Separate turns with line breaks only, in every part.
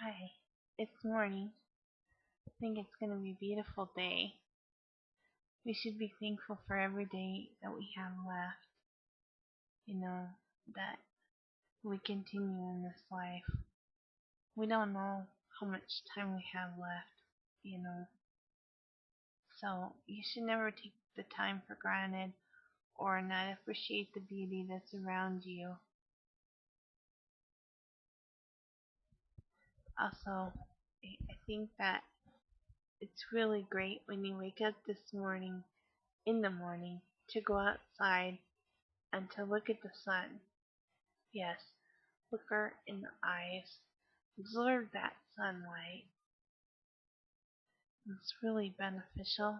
Hi, it's morning. I think it's going to be a beautiful day. We should be thankful for every day that we have left. That we continue in this life. We don't know how much time we have left, you know. So you should never take the time for granted or not appreciate the beauty that's around you. Also, I think that it's really great when you wake up in the morning, to go outside and to look at the sun. Yes, look her in the eyes. Absorb that sunlight. It's really beneficial.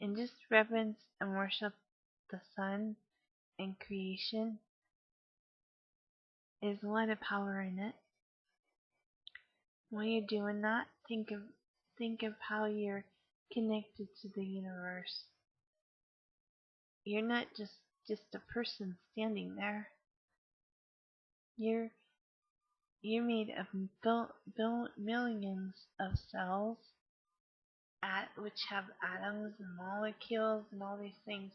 And just reverence and worship the sun and creation. There's a lot of power in it. When you're doing that, think of how you're connected to the universe. You're not just a person standing there. You're you're made of millions of cells which have atoms and molecules and all these things,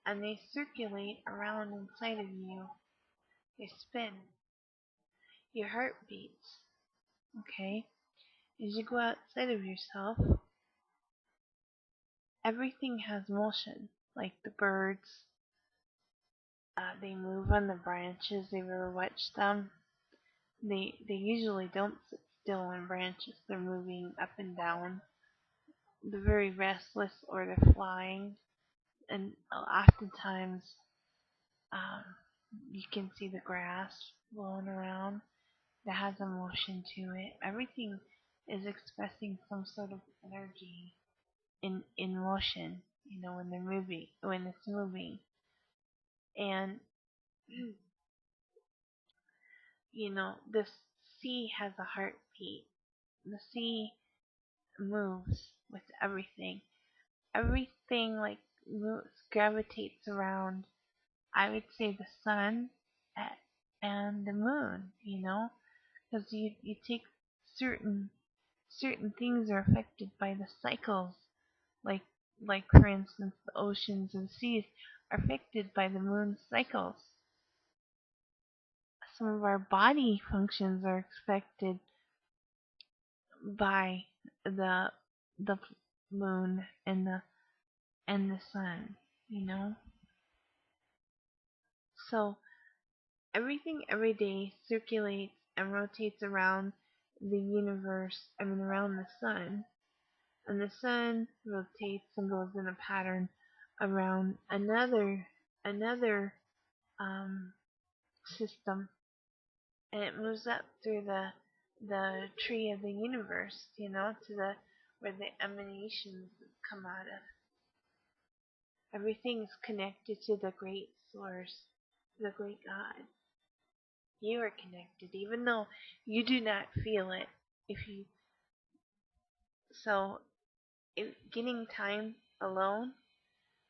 and they circulate around inside of you. They spin. Your heart beats. Okay? As you go outside of yourself, everything has motion. Like the birds, they move on the branches. They really watch them. They usually don't sit still on branches. They're moving up and down. They're very restless, or they're flying. And oftentimes, um, you can see the grass blowing around that has emotion to it. Everything is expressing some sort of energy in motion, when it's moving. And the sea has a heartbeat. The sea moves with everything. Everything like moves, gravitates around, I would say, the sun and the moon, because you take certain certain things are affected by the cycles, like for instance the oceans and seas are affected by the moon's cycles. Some of our body functions are affected by the the moon and the sun, you know. So everything every day circulates and rotates around the universe, around the sun. And the sun rotates and goes in a pattern around another um, system, and it moves up through the tree of the universe, to the where the emanations come out of. Everything is connected to the great source, the great God. You are connected, even though you do not feel it. If you so, getting time alone,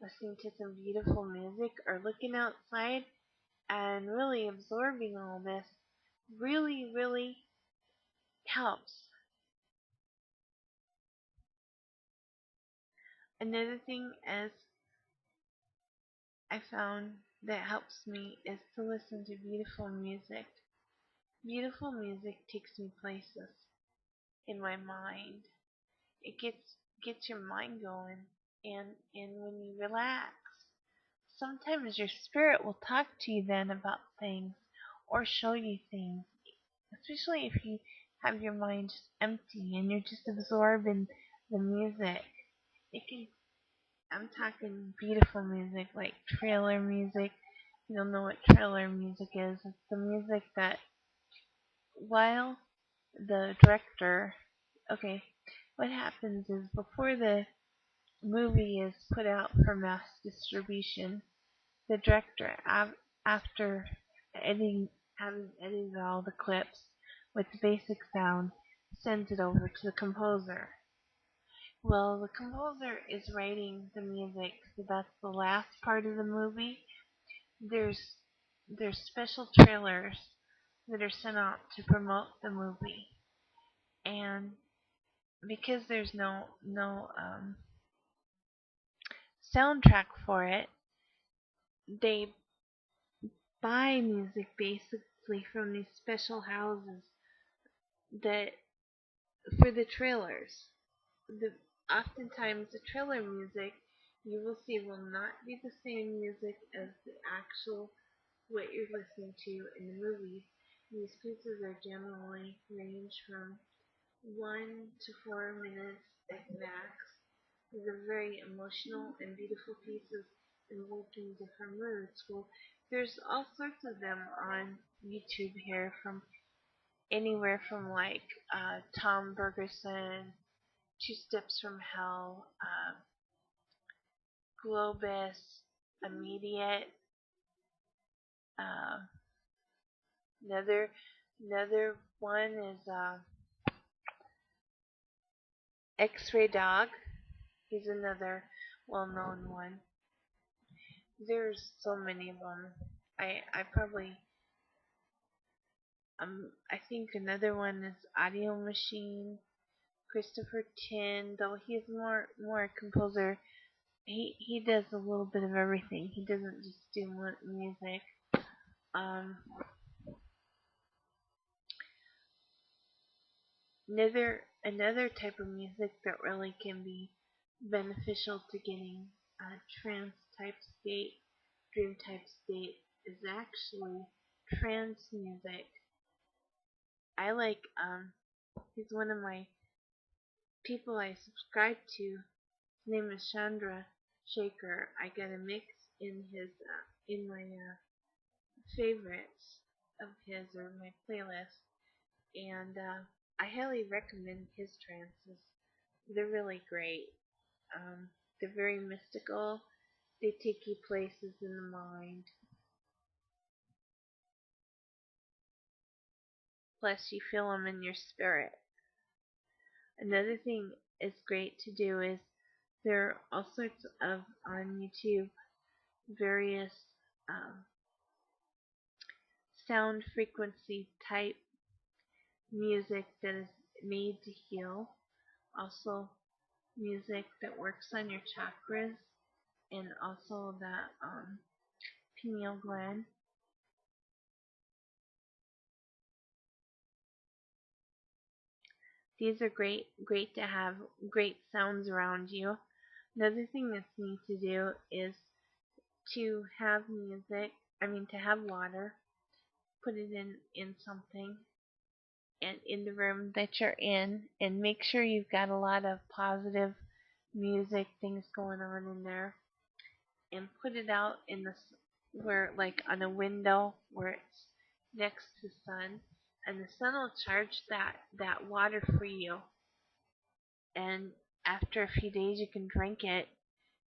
listening to some beautiful music, or looking outside and really absorbing all this really, really helps. Another thing is I found that helps me is to listen to beautiful music. Beautiful music takes me places in my mind. It gets your mind going, and when you relax, sometimes your spirit will talk to you then about things or show you things, especially if you have your mind just empty and you're just absorbing the music. It can I'm talking beautiful music, like trailer music. You don't know what trailer music is. It's the music that, while the director, okay, what happens is before the movie is put out for mass distribution, the director, after editing, having edited all the clips with the basic sound, sends it over to the composer. Well, the composer is writing the music, so that's the last part of the movie. There's special trailers that are sent out to promote the movie. And because there's no soundtrack for it, they buy music basically from these special houses that for the trailers. The oftentimes the trailer music you will see will not be the same music as the actual what you're listening to in the movies. These pieces are generally range from 1 to 4 minutes at max. These are very emotional and beautiful pieces invoking different moods. Well, there's all sorts of them on YouTube here, from anywhere from like Tom Bergerson, Two Steps from Hell, Globus, Immediate, uh, another another one is X-Ray Dog. He's another well-known one. There's so many of them. I probably I think another one is Audio Machine. Christopher Tin, though he's more a composer. He does a little bit of everything. He doesn't just do music. Um, another type of music that really can be beneficial to getting a trance type state, dream type state, is actually trance music. I like he's one of my people I subscribe to. His name is Chandra Shaker. I got a mix in his in my favorites of his or my playlist, and I highly recommend his trances. They're really great. They're very mystical. They take you places in the mind. Plus, you feel them in your spirit. Another thing is great to do is there are all sorts of on YouTube various um, sound frequency type music that is made to heal. Also, music that works on your chakras and also the pineal gland. These are great to have great sounds around you. Another thing that's neat to do is to have music, to have water, put it in something and in the room that you're in, and make sure you've got a lot of positive music things going on in there, and put it out in the where like on a window where it's next to the sun, and the sun will charge that water for you, and after a few days you can drink it,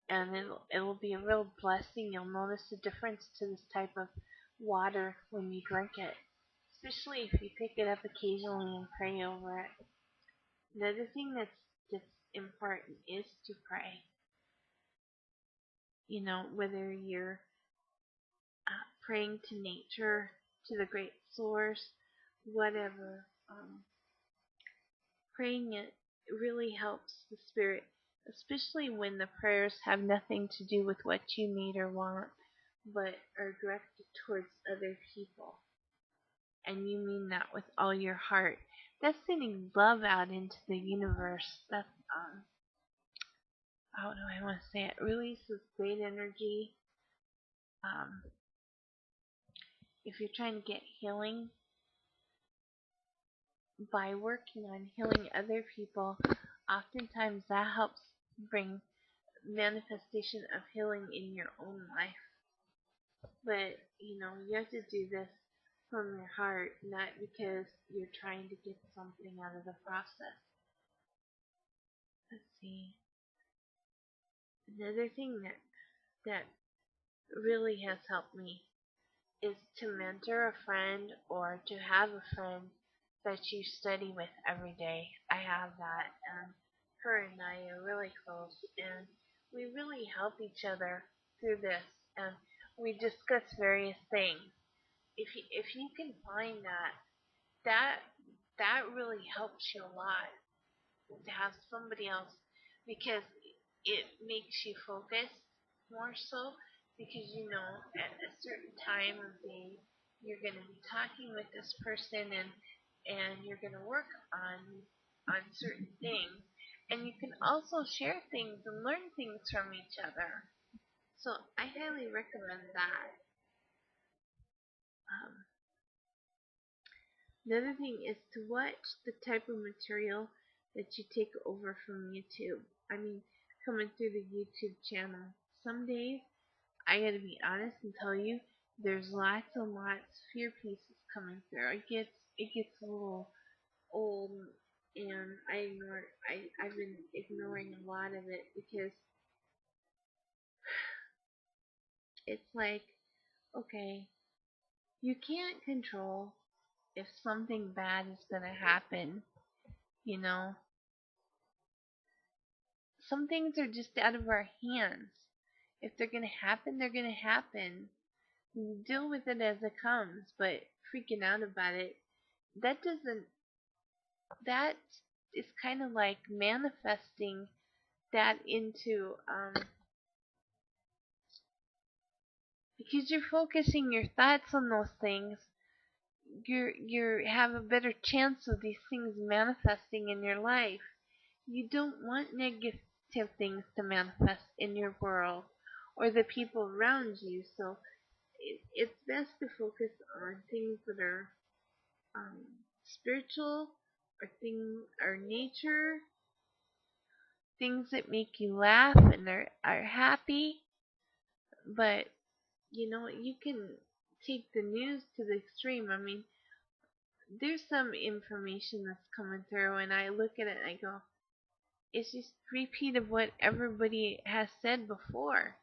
and it'll be a real blessing. You'll notice the difference to this type of water when you drink it, especially if you pick it up occasionally and pray over it. Another thing that's important is to pray. Whether you're praying to nature, to the great source, whatever, praying it really helps the spirit, especially when the prayers have nothing to do with what you need or want, but are directed towards other people. And you mean that with all your heart. That's sending love out into the universe. That's how do I want to say it? Releases great energy. Um, if you're trying to get healing by working on healing other people, oftentimes that helps bring manifestation of healing in your own life. But you have to do this from your heart, not because you're trying to get something out of the process. Let's see. Another thing that really has helped me is to mentor a friend or to have a friend that you study with every day. I have that, and her and I are really close, and we really help each other through this, and we discuss various things. if you can find that that really helps you a lot to have somebody else, because it makes you focus more so, because you know at a certain time of day you're going to be talking with this person, and you're going to work on certain things, and you can also share things and learn things from each other. So I highly recommend that. um, the other thing is to watch the type of material that you take over from YouTube. I mean, coming through the YouTube channel. Some days, I gotta be honest and tell you, there's lots and lots of fear pieces coming through. It gets a little old, and I've been ignoring a lot of it, because it's like, okay, you can't control if something bad is gonna happen, you know. Some things are just out of our hands. If they're going to happen, they're going to happen. You deal with it as it comes, but freaking out about it, that doesn't, that is kind of like manifesting that into, because you're focusing your thoughts on those things, you have a better chance of these things manifesting in your life. You don't want negative things to manifest in your world or the people around you. So it's best to focus on things that are um, spiritual, or things, or nature, things that make you laugh and are happy. But you know, you can take the news to the extreme. I mean, there's some information that's coming through, and I look at it and I go, it's just repeat of what everybody has said before.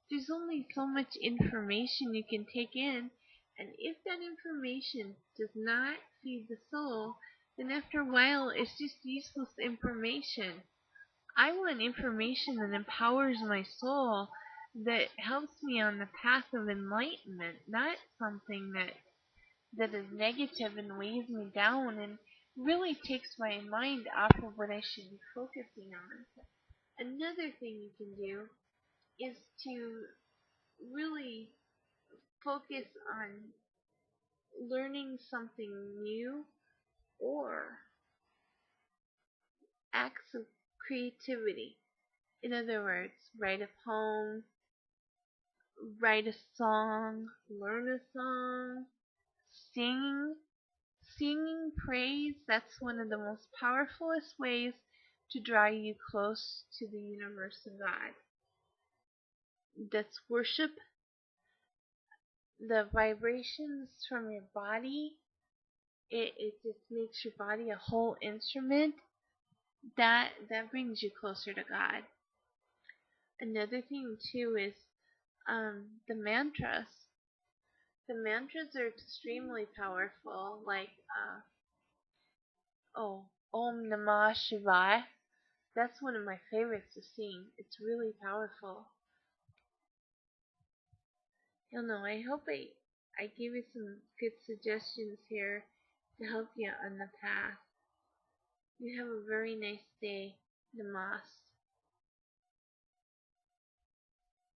There's only so much information you can take in, and if that information does not feed the soul, then after a while it's just useless information. I want information that empowers my soul, that helps me on the path of enlightenment, not something that is negative and weighs me down and really takes my mind off of what I should be focusing on. Another thing you can do is to really focus on learning something new, or acts of creativity. In other words, write a poem, write a song, learn a song, sing. Singing praise, that's one of the most powerfulest ways to draw you close to the universe of God. That's worship. The vibrations from your body, it just makes your body a whole instrument. That brings you closer to God. Another thing too is the mantras. The mantras are extremely powerful. Like Om Namah Shivaya. That's one of my favorites to sing. It's really powerful. I don't know. I hope I gave you some good suggestions here to help you on the path. You have a very nice day. Namaste.